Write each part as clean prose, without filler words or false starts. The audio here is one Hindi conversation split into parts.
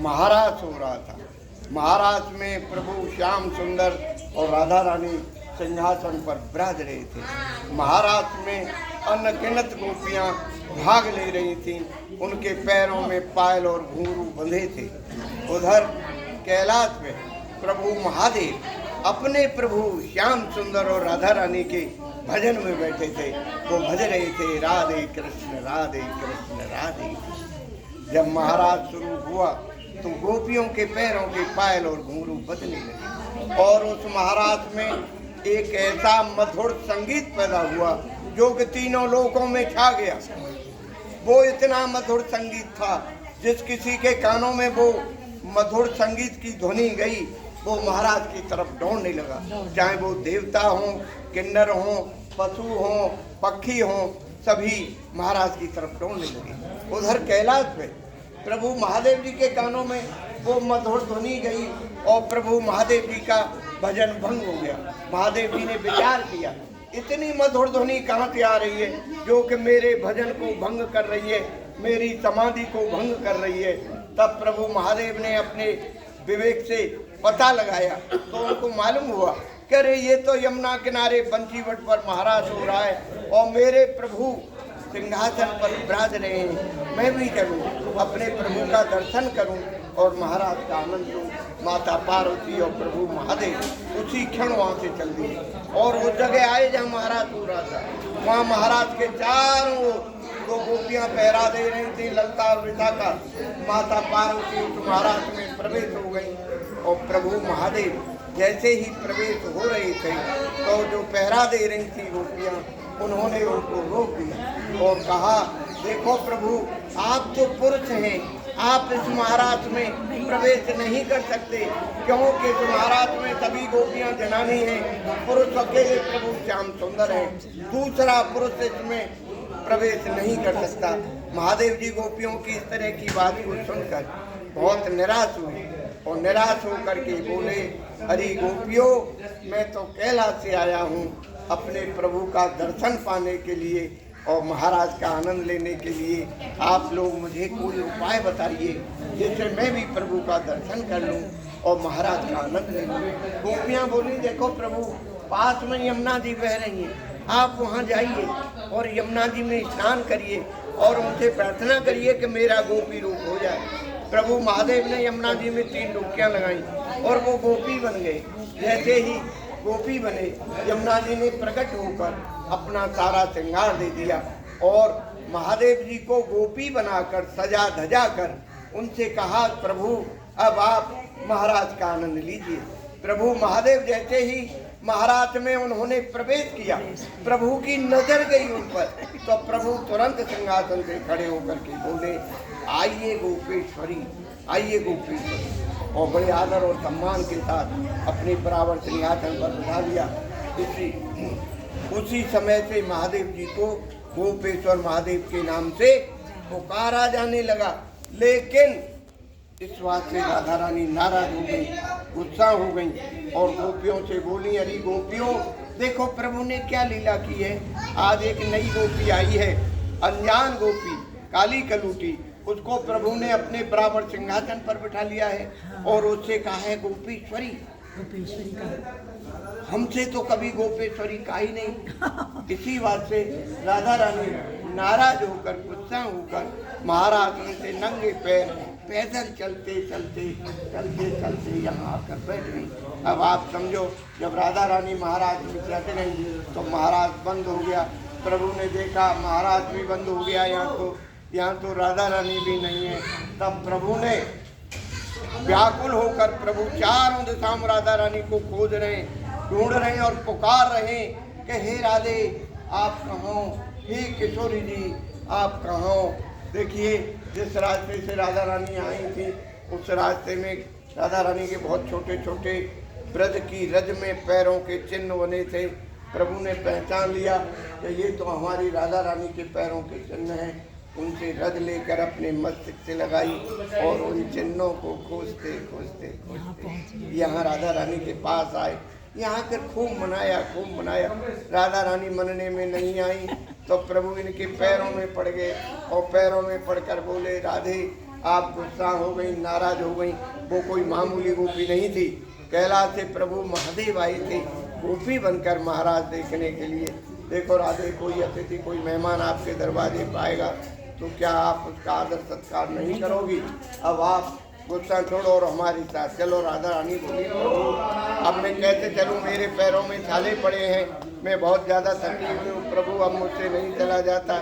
महाराज हो रहा था। महाराज में प्रभु श्याम सुंदर और राधा रानी सिंहासन पर विराज रहे थे। महाराज में अनगिनत गोपियां भाग ले रही थीं। उनके पैरों में पायल और घुंघरू बंधे थे। उधर कैलाश में प्रभु महादेव अपने प्रभु श्याम सुंदर और राधा रानी के भजन में बैठे थे। वो भज रहे थे राधे कृष्ण राधे कृष्ण राधे कृष्ण। जब महाराज शुरू हुआ तो गोपियों के पैरों के पायल और घुंघरू बजने लगे और उस महाराज में एक ऐसा मधुर संगीत पैदा हुआ जो कि तीनों लोकों में छा गया। वो इतना मधुर संगीत था जिस किसी के कानों में वो मधुर संगीत की ध्वनि गई वो महाराज की तरफ दौड़ने लगा। चाहे वो देवता हों, किन्नर हों, पशु हों, पक्षी हों, सभी महाराज की तरफ दौड़ने लगे। उधर कैलाश पे प्रभु महादेव जी के कानों में वो मधुर ध्वनि गई और प्रभु महादेव जी का भजन भंग हो गया। महादेव जी ने विचार किया इतनी मधुर ध्वनि कहाँ से आ रही है जो कि मेरे भजन को भंग कर रही है, मेरी समाधि को भंग कर रही है। तब प्रभु महादेव ने अपने विवेक से पता लगाया तो उनको मालूम हुआ कि अरे ये तो यमुना किनारे बंसीवट पर महाराज हो रहा है और मेरे प्रभु सिंहासन पर विराज रहे हैं। मैं भी चलूं, अपने प्रभु का दर्शन करूं और महाराज का आनंद लूं। माता पार्वती और प्रभु महादेव उसी क्षण वहाँ से चल दिए और उस जगह आए जहाँ महाराज हो रहा था। वहाँ महाराज के चारों दो गोपियाँ पहरा दे रही थी, ललता और विशाखा। माता पार्वती उस महाराज में प्रवेश हो गई और प्रभु महादेव जैसे ही प्रवेश हो रहे थे तो जो पहरा दे रही थी गोपियाँ उन्होंने उनको रोक दिया और कहा देखो प्रभु आप तो पुरुष हैं, आप इस महाराज में प्रवेश नहीं कर सकते क्योंकि इस महाराज में सभी गोपियां जनानी हैं, पुरुष अकेले प्रभु श्याम सुंदर हैं, दूसरा पुरुष इसमें प्रवेश नहीं कर सकता। महादेव जी गोपियों की इस तरह की बात को सुनकर बहुत निराश हुए और निराश होकर के बोले अरे गोपियों मैं तो कैलाश से आया हूँ अपने प्रभु का दर्शन पाने के लिए और महाराज का आनंद लेने के लिए। आप लोग मुझे कोई उपाय बताइए जिससे मैं भी प्रभु का दर्शन कर लूं और महाराज का आनंद ले लूं। गोपियाँ बोली देखो प्रभु पास में यमुना जी बह रही हैं, आप वहाँ जाइए और यमुना जी में स्नान करिए और उनसे प्रार्थना करिए कि मेरा गोपी रूप हो जाए। प्रभु महादेव ने यमुना जी में 3 डुबकियाँ लगाई और वो गोपी बन गए। जैसे ही गोपी बने यमुना जी ने प्रकट होकर अपना सारा श्रृंगार दे दिया और महादेव जी को गोपी बनाकर सजा धजा कर उनसे कहा प्रभु अब आप महाराज का आनंद लीजिए। प्रभु महादेव जैसे ही महाराज में उन्होंने प्रवेश किया प्रभु की नजर गई उन पर तो प्रभु तुरंत सिंहासन से खड़े होकर के बोले आइए गोपेश्वरी, आइए गोपेश्वरी और बड़े आदर और सम्मान के साथ अपने बराबर सिंहासन पर बिठा दिया। उसी समय से महादेव जी को गोपेश्वर महादेव के नाम से पुकारा जाने लगा। लेकिन इस बात से राधा रानी नाराज हो गई, गुस्सा हो गई और गोपियों से बोली अरे गोपियों देखो प्रभु ने क्या लीला की है। आज एक नई गोपी आई है, अनजान गोपी, काली कलूटी, उसको प्रभु ने अपने बराबर सिंहासन पर बिठा लिया है और उससे कहा है गोपेश्वरी। गोपेश्वरी का हमसे तो कभी गोपेश्वरी का ही नहीं। इसी बात से राधा रानी नाराज होकर गुस्सा होकर महाराज उनसे नंगे पैर पैदल चलते चलते चलते चलते यहाँ आकर बैठ गई। अब आप समझो जब राधा रानी महाराज में चलते रही तो महाराज बंद हो गया। प्रभु ने देखा महाराज भी बंद हो गया, यहाँ तो राधा रानी भी नहीं है। तब प्रभु ने व्याकुल होकर प्रभु चारों दिशा में राधा रानी को खोज रहे, ढूंढ रहे और पुकार रहे कि हे राधे आप कहाँ हो, हे किशोरी जी आप कहाँ हो। देखिए जिस रास्ते से राधा रानी आई थी उस रास्ते में राधा रानी के बहुत छोटे छोटे ब्रज की रज में पैरों के चिन्ह बने थे। प्रभु ने पहचान लिया कि ये तो हमारी राधा रानी के पैरों के चिन्ह हैं। उनसे रज लेकर अपने मस्तिष्क से लगाई और उन चिन्हों को खोजते खोजते खोजते यहाँ राधा रानी के पास आए। यहाँ कर खूब मनाया। राधा रानी मनने में नहीं आई तो प्रभु इनके पैरों में पड़ गए और पैरों में पड़कर बोले राधे आप गुस्सा हो गई, नाराज हो गई। वो कोई मामूली गोपी नहीं थी, कैलाश से प्रभु महादेव आए थे गोपी बनकर महाराज देखने के लिए। देखो राधे, कोई अतिथि, कोई मेहमान आपके दरवाजे पर आएगा तो क्या आप उसका आदर सत्कार नहीं करोगी? अब आप गुस्सा छोड़ो और हमारे साथ चलो। राधा रानी बोली, प्रभु अब मैं कैसे चलूँ, मेरे पैरों में छाले पड़े हैं, मैं बहुत ज़्यादा थकी हुई हूँ प्रभु, अब मुझसे नहीं चला जाता।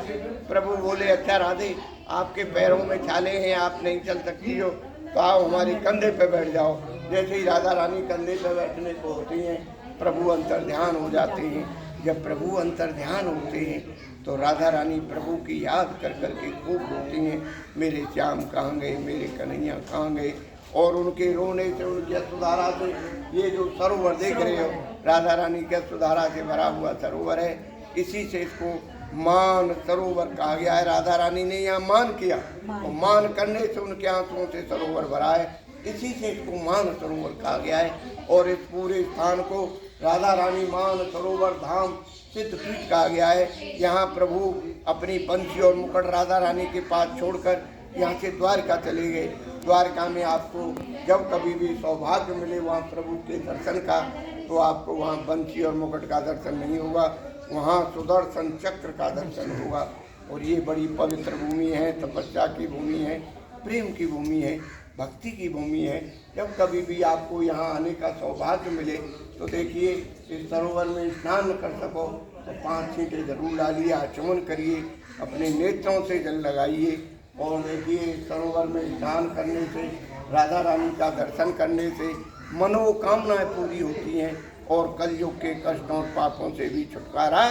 प्रभु बोले, अच्छा राधे, आपके पैरों में छाले हैं, आप नहीं चल सकती हो, तो आओ हमारे कंधे पे बैठ जाओ। जैसे ही राधा रानी कंधे पे बैठने को होती हैं, प्रभु अंतर्ध्यान हो जाते हैं। जब प्रभु अंतर्ध्यान होते हैं तो राधा रानी प्रभु की याद कर करके खूब रोती हैं, मेरे श्याम कहाँ गए, मेरे कन्हैया कहाँ गए। और उनके रोने से, उनकी सुधारा से, ये जो सरोवर देख रहे हो, राधा रानी के सुधारा से भरा हुआ सरोवर है, इसी से इसको मान सरोवर कहा गया है। राधा रानी ने यहाँ मान किया, और मान करने से उनके आंसुओं से सरोवर भरा है, इसी से इसको मान सरोवर कहा गया है। और इस पूरे स्थान को राधा रानी मान सरोवर धाम सिद्धपीठ कहा गया है। यहाँ प्रभु अपनी बंसी और मुकुट राधा रानी के पास छोड़कर यहाँ से द्वारका चले गए। द्वारका में आपको जब कभी भी सौभाग्य मिले वहाँ प्रभु के दर्शन का, तो आपको वहाँ बंसी और मुकुट का दर्शन नहीं होगा, वहाँ सुदर्शन चक्र का दर्शन होगा। और ये बड़ी पवित्र भूमि है, तपस्या की भूमि है, प्रेम की भूमि है, भक्ति की भूमि है। जब कभी भी आपको यहाँ आने का सौभाग्य मिले तो देखिए, इस सरोवर में स्नान कर सको तो 5 छींटे जरूर डालिए, आचमन करिए, अपने नेत्रों से जल लगाइए। और देखिए, सरोवर में स्नान करने से, राधा रानी का दर्शन करने से मनोकामनाएं पूरी होती हैं और कलयुग के कष्टों और पापों से भी छुटकारा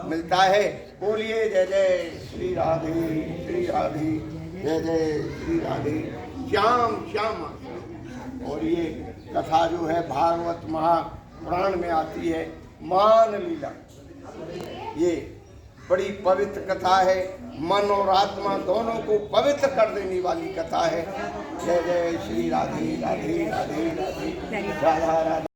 मिलता है। बोलिए जय जय श्री राधे, श्री राधे, जय जय श्री राधे, श्याम श्याम। और ये कथा जो है भागवत महापुराण में आती है, मान लीला। ये बड़ी पवित्र कथा है, मन और आत्मा दोनों को पवित्र कर देने वाली कथा है। जय जय श्री राधे, राधे राधे राधे, राधा राधे।